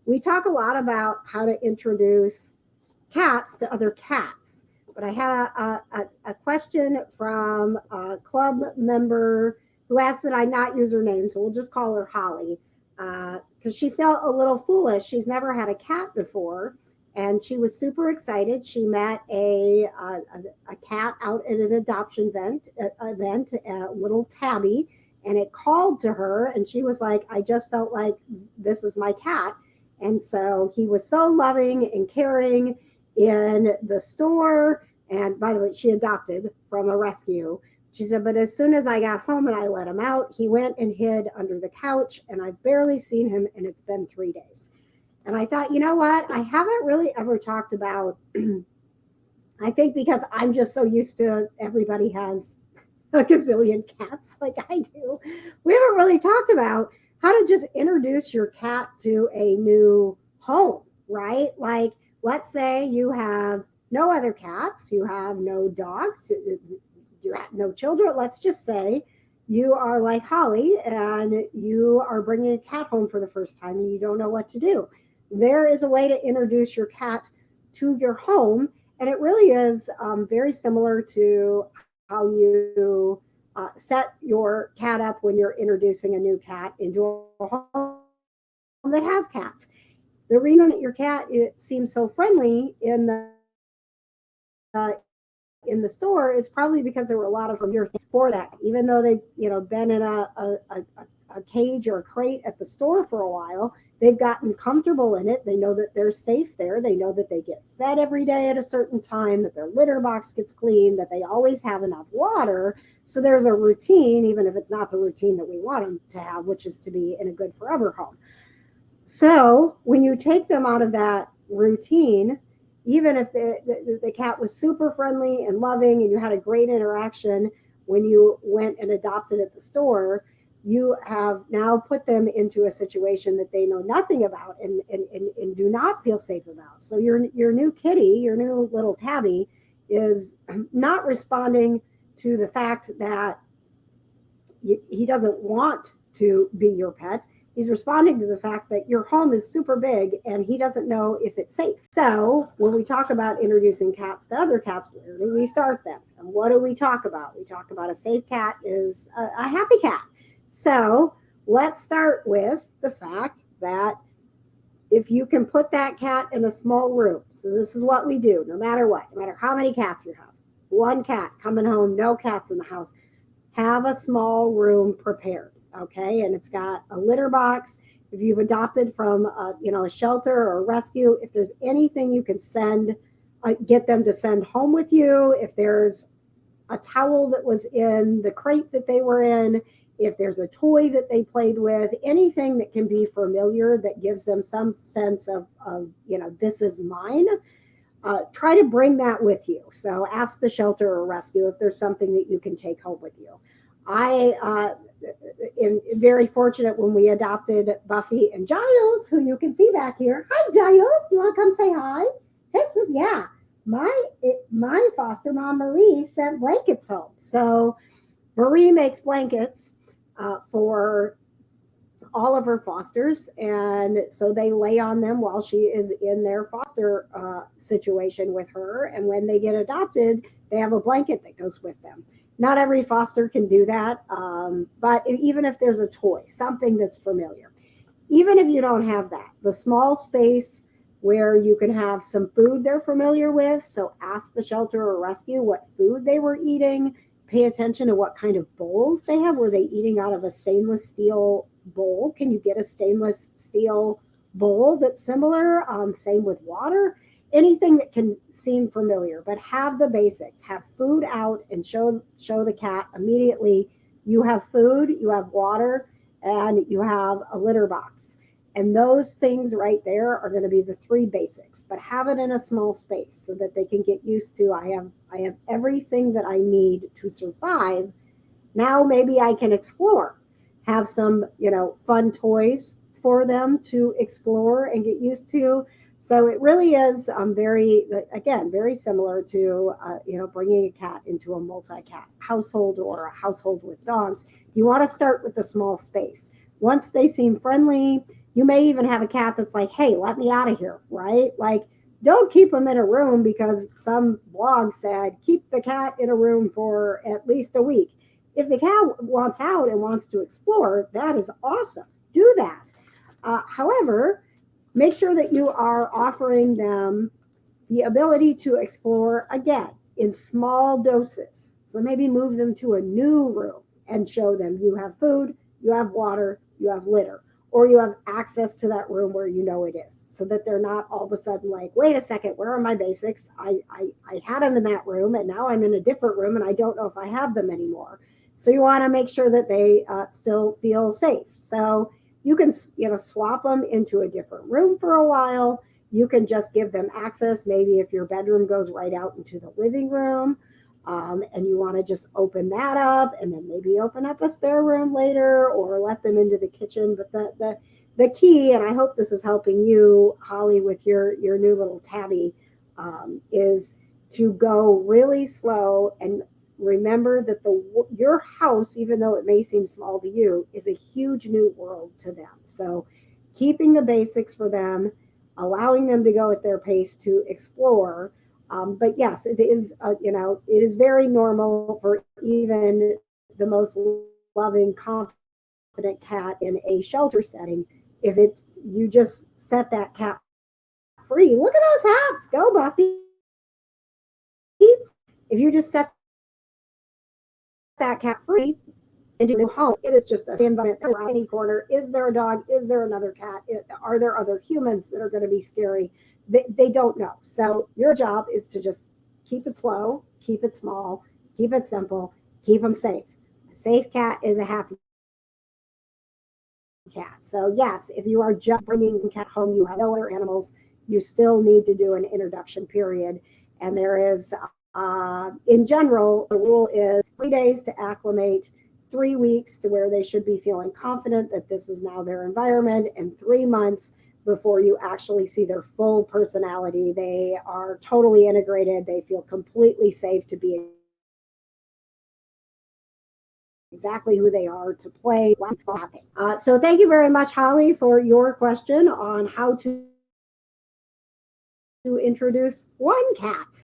we talk a lot about how to introduce cats to other cats. But I had a question from a club member who asked that I not use her name, so we'll just call her Holly, because she felt a little foolish. She's never had a cat before, and she was super excited. She met a cat out at an adoption event, a little tabby, and it called to her, and she was like, "I just felt like this is my cat." And so he was so loving and caring in the store. And by the way, she adopted from a rescue. She said, but as soon as I got home and I let him out, he went and hid under the couch, and I've barely seen him, and it's been 3 days. And I thought, you know what? I haven't really ever talked about, I think because I'm just so used to everybody has a gazillion cats like I do. We haven't really talked about how to just introduce your cat to a new home, right? Like, let's say you have no other cats, you have no dogs, you have no children. Let's just say you are like Holly and you are bringing a cat home for the first time and you don't know what to do. There is a way to introduce your cat to your home, and it really is very similar to how you set your cat up when you're introducing a new cat into a home that has cats. The reason that your cat it seems so friendly in the store is probably because there were a lot of familiar things for that. Even though they've been in a cage or a crate at the store for a while, they've gotten comfortable in it. They know that they're safe there. They know that they get fed every day at a certain time, that their litter box gets clean, that they always have enough water. So there's a routine, even if it's not the routine that we want them to have, which is to be in a good forever home. So when you take them out of that routine, even if the cat was super friendly and loving and you had a great interaction when you went and adopted at the store, you have now put them into a situation that they know nothing about and do not feel safe about. So your new kitty, your new little tabby, is not responding to the fact that he doesn't want to be your pet. He's responding to the fact that your home is super big and he doesn't know if it's safe. So when we talk about introducing cats to other cats, where do we start them? And what do we talk about? We talk about a safe cat is a happy cat. So let's start with the fact that if you can put that cat in a small room, so this is what we do, no matter what, no matter how many cats you have, one cat coming home, no cats in the house, have a small room prepared. Okay, and it's got a litter box. If you've adopted from a shelter or a rescue, if there's anything you can send, get them to send home with you. If there's a towel that was in the crate that they were in, if there's a toy that they played with, anything that can be familiar that gives them some sense of this is mine. Try to bring that with you. So ask the shelter or rescue if there's something that you can take home with you. I am very fortunate when we adopted Buffy and Giles, who you can see back here. Hi, Giles. You want to come say hi? My foster mom, Marie, sent blankets home. So Marie makes blankets for all of her fosters. And so they lay on them while she is in their foster situation with her. And when they get adopted, they have a blanket that goes with them. Not every foster can do that, but even if there's a toy, something that's familiar, even if you don't have that, the small space where you can have some food they're familiar with, so ask the shelter or rescue what food they were eating, pay attention to what kind of bowls they have. Were they eating out of a stainless steel bowl? Can you get a stainless steel bowl that's similar? Same with water. Anything that can seem familiar, but have the basics. Have food out and show the cat immediately you have food, you have water, and you have a litter box. And those things right there are going to be the three basics, but have it in a small space so that they can get used to, I have everything that I need to survive. Now maybe I can explore. Have some, fun toys for them to explore and get used to. So it really is very similar to, bringing a cat into a multi-cat household or a household with dogs. You want to start with the small space. Once they seem friendly, You may even have a cat that's like, hey, let me out of here, right? Like, don't keep them in a room because some blog said keep the cat in a room for at least a week. If the cat wants out and wants to explore, that is awesome. Do that. However, make sure that you are offering them the ability to explore again in small doses. So maybe move them to a new room and show them you have food, you have water, you have litter, or you have access to that room where you know it is, so that they're not all of a sudden like, wait a second, where are my basics? I had them in that room and now I'm in a different room and I don't know if I have them anymore. So you want to make sure that they still feel safe. So you can, swap them into a different room for a while. You can just give them access. Maybe if your bedroom goes right out into the living room, and you want to just open that up and then maybe open up a spare room later or let them into the kitchen. But the key, and I hope this is helping you, Holly, with your new little tabby, is to go really slow and remember that your house, even though it may seem small to you, is a huge new world to them. So keeping the basics for them, allowing them to go at their pace to explore. But yes, it is, it is very normal for even the most loving, confident cat in a shelter setting. If you just set that cat free, look at those haps, go Buffy. If you just set that cat free into a new home, it is just a environment around any corner. Is there a dog? Is there another cat? Are there other humans that are going to be scary? They don't know. So your job is to just keep it slow, keep it small, keep it simple, keep them safe. A safe cat is a happy cat. So yes, if you are just bringing a cat home, you have no other animals, you still need to do an introduction period. And there is, in general, the rule is 3 days to acclimate, 3 weeks to where they should be feeling confident that this is now their environment, and 3 months before you actually see their full personality. They are totally integrated. They feel completely safe to be exactly who they are, to play. So thank you very much, Holly, for your question on how to introduce one cat.